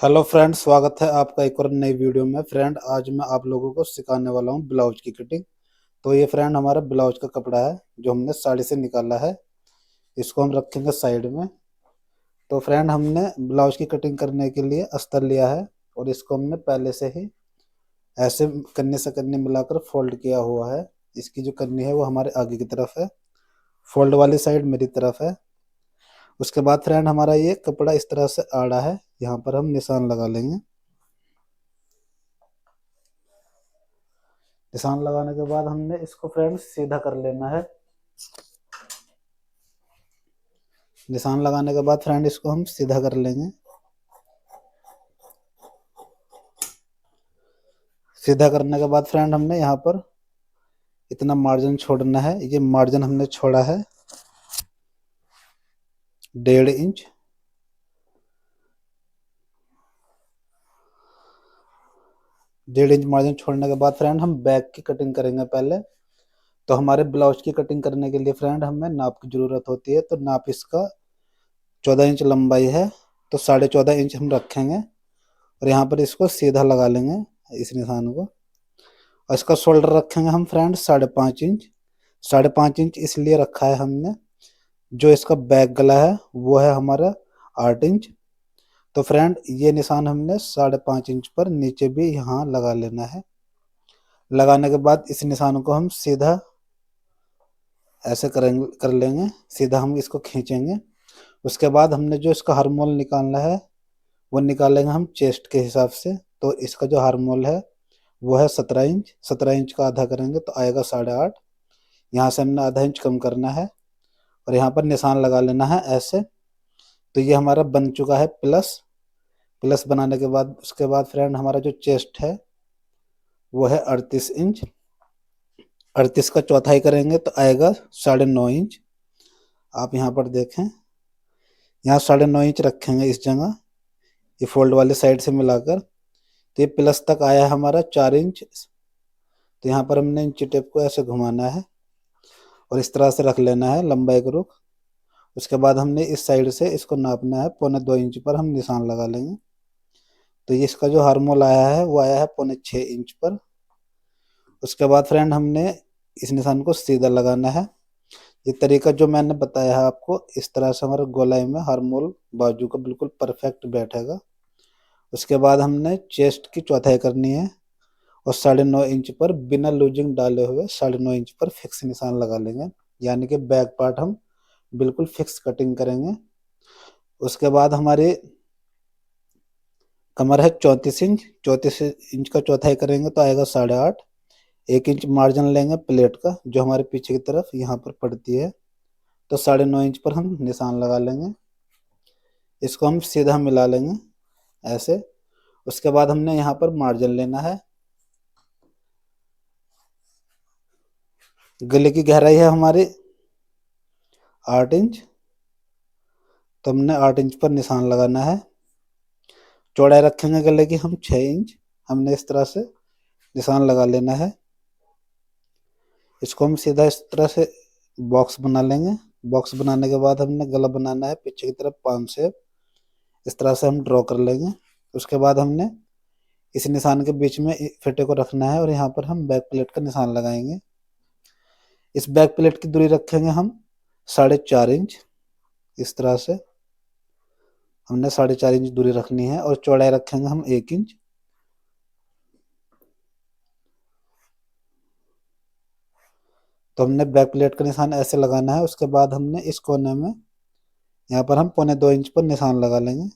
Hello friend, स्वागत है आपका एक और नई वीडियो में। फ्रेंड, आज मैं आप लोगों को सिखाने वाला हूँ ब्लाउज की कटिंग। तो ये फ्रेंड हमारा ब्लाउज का कपड़ा है जो हमने साड़ी से निकाला है। इसको हम रखेंगे साइड में। तो फ्रेंड, हमने ब्लाउज की कटिंग करने के लिए अस्तर लिया है और इसको हमने पहले से ही ऐसे कन्नी से कन्नी मिलाकर फोल्ड किया हुआ है। इसकी जो कन्नी है वो हमारे आगे की तरफ है, फोल्ड वाली साइड मेरी तरफ है। उसके बाद फ्रेंड, हमारा ये कपड़ा इस तरह से आड़ा है, यहाँ पर हम निशान लगा लेंगे। निशान लगाने के बाद हमने इसको फ्रेंड सीधा कर लेना है। निशान लगाने के बाद फ्रेंड इसको हम सीधा कर लेंगे। सीधा करने के बाद फ्रेंड हमने यहाँ पर इतना मार्जिन छोड़ना है। ये मार्जिन हमने छोड़ा है 1.5 इंच। 1.5 इंच मार्जिन छोड़ने के बाद फ्रेंड हम बैक की कटिंग करेंगे पहले। तो हमारे ब्लाउज की कटिंग करने के लिए फ्रेंड हमें नाप की जरूरत होती है। तो नाप इसका 14 इंच लंबाई है, तो 14.5 इंच हम रखेंगे और यहाँ पर इसको सीधा लगा लेंगे इस निशान को। और इसका शोल्डर रखेंगे हम फ्रेंड 5.5 इंच। 5.5 इंच इसलिए रखा है हमने, जो इसका बैक गला है वो है हमारा 8 इंच। तो फ्रेंड, ये निशान हमने 5.5 इंच पर नीचे भी यहाँ लगा लेना है। लगाने के बाद इस निशान को हम सीधा ऐसे करेंगे, कर लेंगे सीधा। हम इसको खींचेंगे। उसके बाद हमने जो इसका हार्मोल निकालना है वो निकालेंगे हम चेस्ट के हिसाब से। तो इसका जो हार्मोल है वो है 17 इंच। 17 इंच का आधा करेंगे तो आएगा 8.5। यहाँ से हमने आधा इंच कम करना है और यहाँ पर निशान लगा लेना है ऐसे। तो ये हमारा बन चुका है प्लस। प्लस बनाने के बाद उसके बाद फ्रेंड हमारा जो चेस्ट है वो है 38 इंच। 38 का चौथाई करेंगे तो आएगा 9.5 इंच। आप यहाँ पर देखें, यहाँ 9.5 इंच रखेंगे इस जगह, ये फोल्ड वाली साइड से मिलाकर। तो ये प्लस तक आया है हमारा 4 इंच। तो यहाँ पर हमने इंची टेप को ऐसे घुमाना है और इस तरह से रख लेना है लंबाई को रुख। उसके बाद हमने इस साइड से इसको नापना है 1.25 इंच पर हम निशान लगा लेंगे। तो ये इसका जो हार्मोल आया है वो आया है 6.25 इंच पर। उसके बाद फ्रेंड हमने इस निशान को सीधा लगाना है। ये तरीका जो मैंने बताया है आपको, इस तरह से हमारे गोलाई में हार्मोल बाजू का बिल्कुल परफेक्ट बैठेगा। उसके बाद हमने चेस्ट की चौथाई करनी है और 9.5 इंच पर बिना लूजिंग डाले हुए 9.5 इंच पर फिक्स निशान लगा लेंगे। यानी कि बैक पार्ट हम बिल्कुल फिक्स कटिंग करेंगे। उसके बाद हमारी कमर है 34 इंच। 34 इंच का चौथाई करेंगे तो आएगा 8.5। 1 इंच मार्जिन लेंगे प्लेट का जो हमारे पीछे की तरफ यहाँ पर पड़ती है। तो 9.5 इंच पर हम निशान लगा लेंगे। इसको हम सीधा मिला लेंगे ऐसे। उसके बाद हमने यहाँ पर मार्जिन लेना है। गले की गहराई है हमारी 8 इंच। तो हमने 8 इंच पर निशान लगाना है। चौड़ाई रखेंगे गले की हम 6 इंच। हमने इस तरह से निशान लगा लेना है। इसको हम सीधा इस तरह से बॉक्स बना लेंगे। बॉक्स बनाने के बाद हमने गला बनाना है पीछे की तरफ 5 शेप। इस तरह से हम ड्रॉ कर लेंगे। उसके बाद हमने इस निशान के बीच में फेटे को रखना है और यहाँ पर हम बैक प्लेट का निशान लगाएंगे। इस बैक प्लेट की दूरी रखेंगे हम 4.5 इंच। इस तरह से हमने 4.5 इंच दूरी रखनी है और चौड़ाई रखेंगे हम 1 इंच। तो हमने बैक प्लेट का निशान ऐसे लगाना है। उसके बाद हमने इस कोने में यहाँ पर हम 1.25 इंच पर निशान लगा लेंगे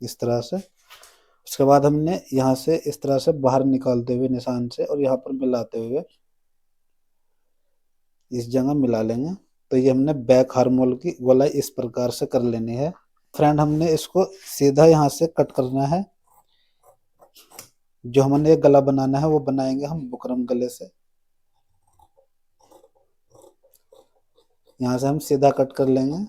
इस तरह से। उसके बाद हमने यहाँ से इस तरह से बाहर निकालते हुए निशान से और यहाँ पर मिलाते हुए इस जगह मिला लेंगे। तो ये हमने बैक हार्मोल की गोलाई इस प्रकार से कर लेनी है। फ्रेंड, हमने इसको सीधा यहाँ से कट करना है। जो हमने एक गला बनाना है वो बनाएंगे हम बुकरम गले से। यहाँ से हम सीधा कट कर लेंगे।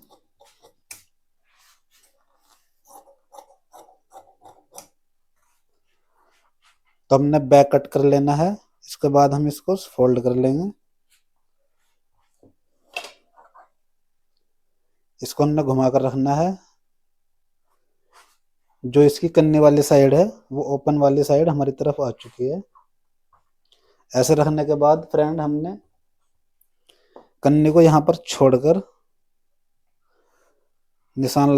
तो हमने बैक कट कर लेना है। इसके बाद हम इसको फोल्ड कर लेंगे। इसको हमने घुमा कर रखना है। जो इसकी कन्नी वाली साइड है वो ओपन वाली साइड हमारी तरफ आ चुकी है। ऐसे रखने के बाद फ्रेंड हमने कन्नी को यहाँ पर छोड़कर निशान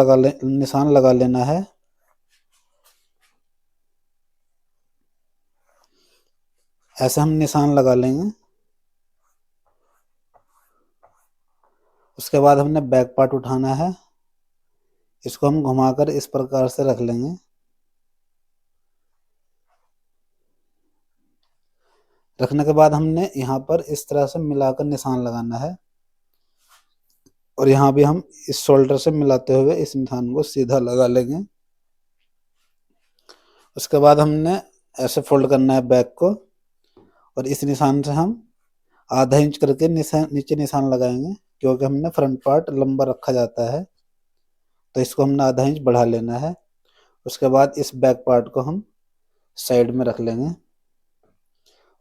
लगा लेना है। ऐसे हम निशान लगा लेंगे। उसके बाद हमने बैक पार्ट उठाना है, इसको हम घुमाकर इस प्रकार से रख लेंगे। रखने के बाद हमने यहाँ पर इस तरह से मिलाकर निशान लगाना है और यहाँ भी हम इस शोल्डर से मिलाते हुए इस निशान को सीधा लगा लेंगे। उसके बाद हमने ऐसे फोल्ड करना है बैक को और इस निशान से हम आधा इंच करके नीचे निशान लगाएंगे, क्योंकि हमने फ्रंट पार्ट लंबा रखा जाता है तो इसको हमने आधा इंच बढ़ा लेना है। उसके बाद इस बैक पार्ट को हम साइड में रख लेंगे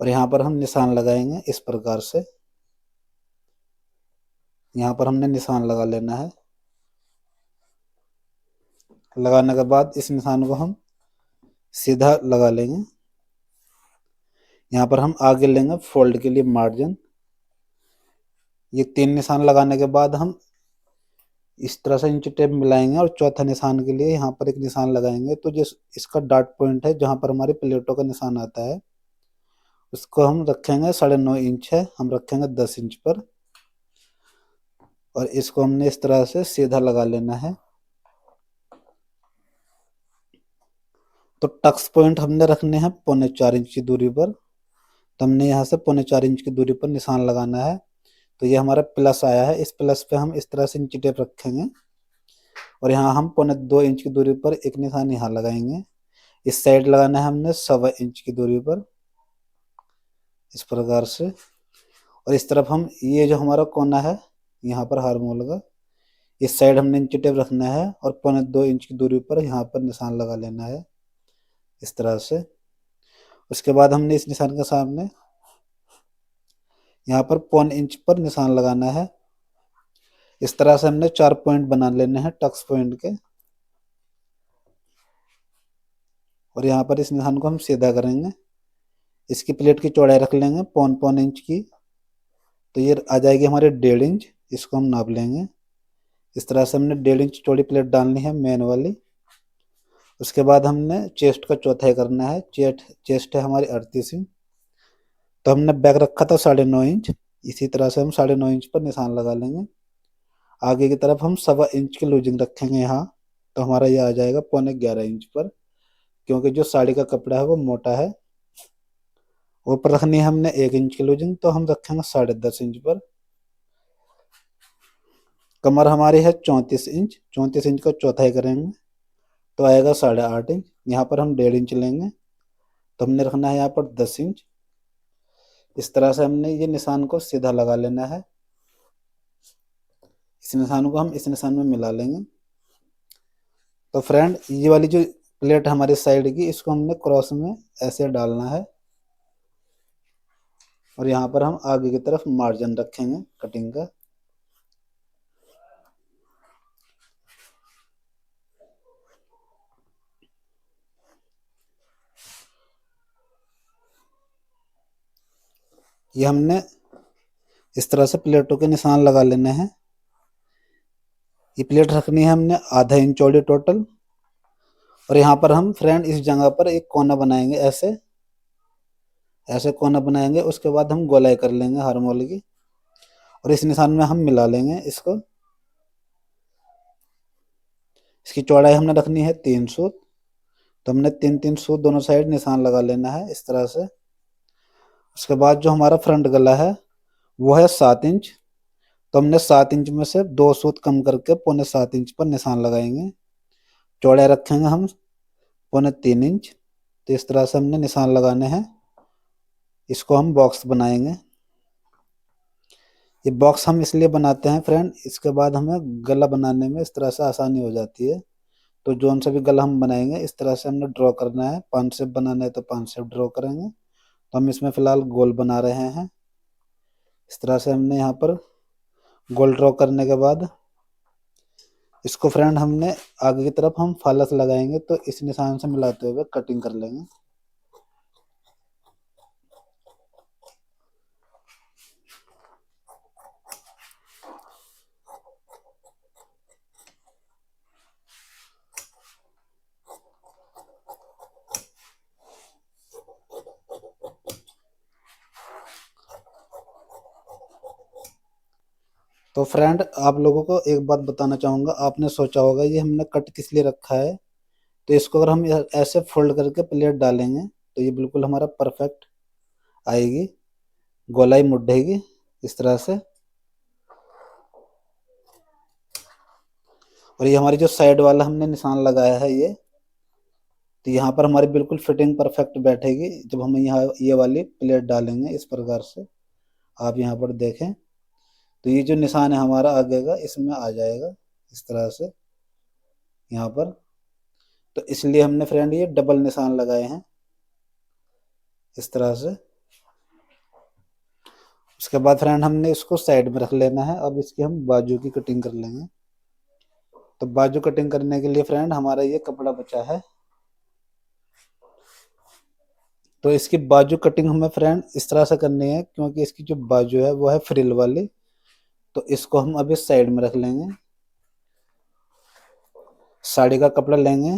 और यहाँ पर हम निशान लगाएंगे इस प्रकार से। यहाँ पर हमने निशान लगा लेना है। लगाने के बाद इस निशान को हम सीधा लगा लेंगे। यहाँ पर हम आगे लेंगे फोल्ड के लिए मार्जिन। ये 3 निशान लगाने के बाद हम इस तरह से इंच टेप मिलाएंगे और चौथा निशान के लिए यहाँ पर एक निशान लगाएंगे। तो जिस इसका डॉट पॉइंट है जहाँ पर हमारी प्लेटों का निशान आता है उसको हम रखेंगे 9.5 इंच है, हम रखेंगे 10 इंच पर और इसको हमने इस तरह से सीधा लगा लेना है। तो टक्स पॉइंट हमने रखने हैं 4.25 इंच की दूरी पर, तो हमने यहाँ से 4.25 इंच की दूरी पर निशान लगाना है। तो ये हमारा प्लस आया है, इस प्लस पे हम इस तरह से इंची टेप रखेंगे और यहाँ हम 2.25 इंच की दूरी पर एक निशान यहाँ लगाएंगे। इस साइड लगाना है हमने 1.25 इंच की दूरी पर इस प्रकार से। और इस तरफ हम ये जो हमारा कोना है यहाँ पर हार्मोल का, इस साइड हमने इंची टेप रखना है और 2.25 इंच की दूरी पर यहाँ पर निशान लगा लेना है इस तरह से। उसके बाद हमने इस निशान के सामने यहाँ पर 0.25 इंच पर निशान लगाना है। इस तरह से हमने 4 पॉइंट बना लेने हैं टक्स पॉइंट के और यहाँ पर इस निशान को हम सीधा करेंगे। इसकी प्लेट की चौड़ाई रख लेंगे 0.25 इंच की, तो ये आ जाएगी हमारे 1.5 इंच। इसको हम नाप लेंगे। इस तरह से हमने 1.5 इंच चौड़ी प्लेट डालनी है मेन वाली। उसके बाद हमने चेस्ट का चौथाई करना है। चेस्ट है हमारी 38 इंच, तो हमने बैक रखा था 9.5 इंच, इसी तरह से हम 9.5 इंच पर निशान लगा लेंगे। आगे की तरफ हम 1.25 इंच की लूजिंग रखेंगे यहाँ, तो हमारा ये आ जाएगा 11.25 इंच पर, क्योंकि जो साड़ी का कपड़ा है वो मोटा है। ऊपर रखनी है हमने 1 इंच की लूजिंग, तो हम रखेंगे 10.5 इंच पर। कमर हमारी है 34 इंच, 34 इंच का चौथाई करेंगे तो आएगा 8.5 इंच। यहाँ पर हम 1.5 इंच लेंगे, तो हमने रखना है यहाँ पर 10 इंच। इस तरह से हमने ये निशान को सीधा लगा लेना है। इस निशान को हम इस निशान में मिला लेंगे। तो फ्रेंड ये वाली जो प्लेट हमारी साइड की, इसको हमने क्रॉस में ऐसे डालना है और यहाँ पर हम आगे की तरफ मार्जिन रखेंगे कटिंग का। ये हमने इस तरह से प्लेटों के निशान लगा लेने हैं। ये प्लेट रखनी है हमने आधा इंच चौड़ी टोटल और यहाँ पर हम फ्रेंड इस जगह पर एक कोना बनाएंगे, ऐसे ऐसे कोना बनाएंगे। उसके बाद हम गोलाई कर लेंगे हार्मोल की और इस निशान में हम मिला लेंगे इसको। इसकी चौड़ाई हमने रखनी है 3 सूत, तो हमने 3-3 सूत दोनों साइड निशान लगा लेना है इस तरह से। उसके बाद जो हमारा फ्रंट गला है वो है 7 इंच, तो हमने 7 इंच में से 2 सूत कम करके 7.25 इंच पर निशान लगाएंगे। चौड़ाई रखेंगे हम 3.25 इंच, तो इस तरह से हमने निशान लगाने हैं। इसको हम बॉक्स बनाएंगे। ये बॉक्स हम इसलिए बनाते हैं फ्रेंड, इसके बाद हमें गला बनाने में इस तरह से आसानी हो जाती है। तो जोन से भी गला हम बनाएंगे इस तरह से हमने ड्रॉ करना है। 5 शेप बनाना है तो 5 शेप ड्रॉ करेंगे। तो हम इसमें फिलहाल गोल बना रहे हैं। इस तरह से हमने यहाँ पर गोल ड्रॉ करने के बाद इसको फ्रेंड हमने आगे की तरफ हम फालस लगाएंगे, तो इस निशान से मिलाते हुए कटिंग कर लेंगे। तो फ्रेंड आप लोगों को एक बात बताना चाहूंगा, आपने सोचा होगा ये हमने कट किस लिए रखा है। तो इसको अगर हम ऐसे फोल्ड करके प्लेट डालेंगे तो ये बिल्कुल हमारा परफेक्ट आएगी, गोलाई मुड़ेगी इस तरह से। और ये हमारी जो साइड वाला हमने निशान लगाया है ये, तो यहाँ पर हमारी बिल्कुल फिटिंग परफेक्ट बैठेगी जब हम यहाँ ये वाली प्लेट डालेंगे इस प्रकार से। आप यहाँ पर देखें तो ये जो निशान है हमारा आगे का इसमें आ जाएगा इस तरह से यहाँ पर। तो इसलिए हमने फ्रेंड ये डबल निशान लगाए हैं इस तरह से। उसके बाद फ्रेंड हमने इसको साइड में रख लेना है। अब इसकी हम बाजू की कटिंग कर लेंगे। तो बाजू कटिंग करने के लिए फ्रेंड हमारा ये कपड़ा बचा है, तो इसकी बाजू कटिंग हमें फ्रेंड इस तरह से करनी है, क्योंकि इसकी जो बाजू है वो है फ्रिल वाली। तो इसको हम अभी साइड में रख लेंगे। साड़ी का कपड़ा लेंगे,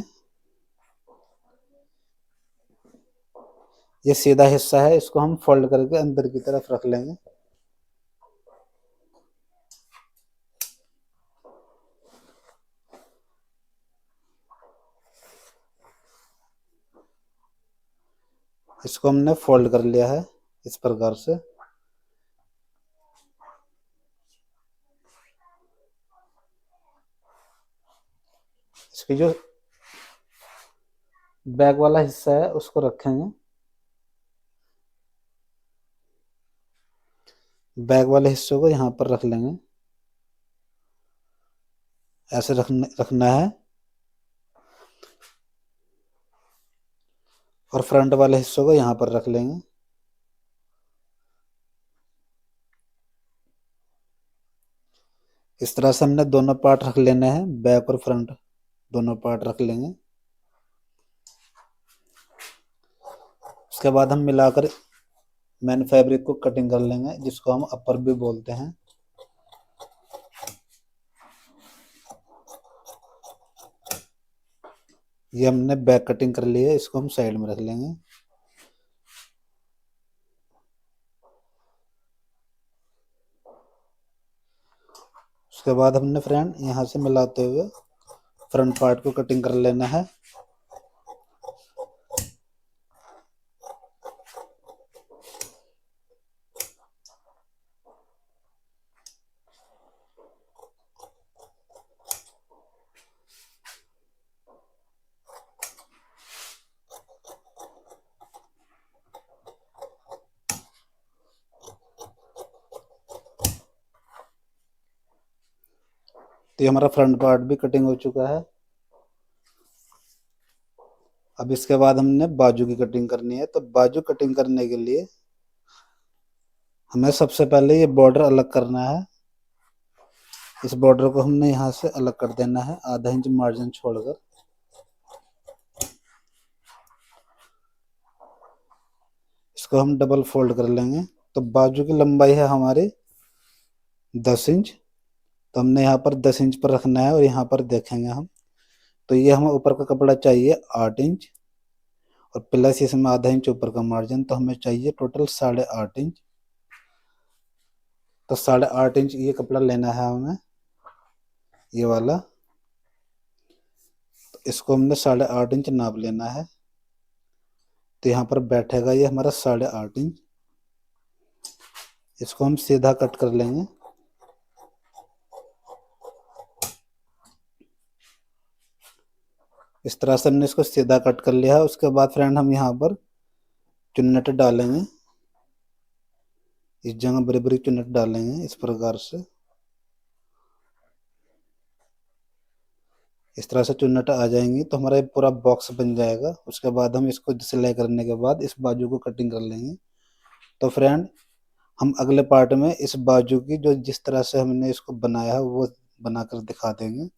ये सीधा हिस्सा है, इसको हम फोल्ड करके अंदर की तरफ रख लेंगे। इसको हमने फोल्ड कर लिया है इस प्रकार से। इसकी जो बैक वाला हिस्सा है उसको रखेंगे, बैक वाले हिस्से को यहाँ पर रख लेंगे, ऐसे रखना है। और फ्रंट वाले हिस्सों को यहाँ पर रख लेंगे। इस तरह से हमने दोनों पार्ट रख लेने हैं, बैक और फ्रंट दोनों पार्ट रख लेंगे। उसके बाद हम मिलाकर मैन फैब्रिक को कटिंग कर लेंगे, जिसको हम अपर भी बोलते हैं। ये हमने बैक कटिंग कर ली है, इसको हम साइड में रख लेंगे। उसके बाद हमने फ्रेंड यहाँ से मिलाते हुए फ्रंट पार्ट को कटिंग कर लेना है। तो ये हमारा फ्रंट पार्ट भी कटिंग हो चुका है। अब इसके बाद हमने बाजू की कटिंग करनी है। तो बाजू कटिंग करने के लिए हमें सबसे पहले ये बॉर्डर अलग करना है। इस बॉर्डर को हमने यहाँ से अलग कर देना है, आधा इंच मार्जिन छोड़कर। इसको हम डबल फोल्ड कर लेंगे। तो बाजू की लंबाई है हमारी 10 इंच, तो हमने यहाँ पर 10 इंच पर रखना है। और यहाँ पर देखेंगे हम, तो ये हमें ऊपर का कपड़ा चाहिए 8 इंच, और प्लस इसमें आधा इंच ऊपर का मार्जिन, तो हमें चाहिए टोटल 8.5 इंच। तो 8.5 इंच ये कपड़ा लेना है हमें, ये वाला। तो इसको हमने 8.5 इंच नाप लेना है। तो यहाँ पर बैठेगा ये हमारा 8.5 इंच। इसको हम सीधा कट कर लेंगे। इस तरह से हमने इसको सीधा कट कर लिया है। उसके बाद फ्रेंड हम यहाँ पर चुन्नट डालेंगे, इस जगह बड़ी बड़ी चुन्नट डालेंगे इस प्रकार से। इस तरह से चुन्नट आ जाएंगी तो हमारा ये पूरा बॉक्स बन जाएगा। उसके बाद हम इसको सिलाई करने के बाद इस बाजू को कटिंग कर लेंगे। तो फ्रेंड हम अगले पार्ट में इस बाजू की जो जिस तरह से हमने इसको बनाया है वो बनाकर दिखा देंगे।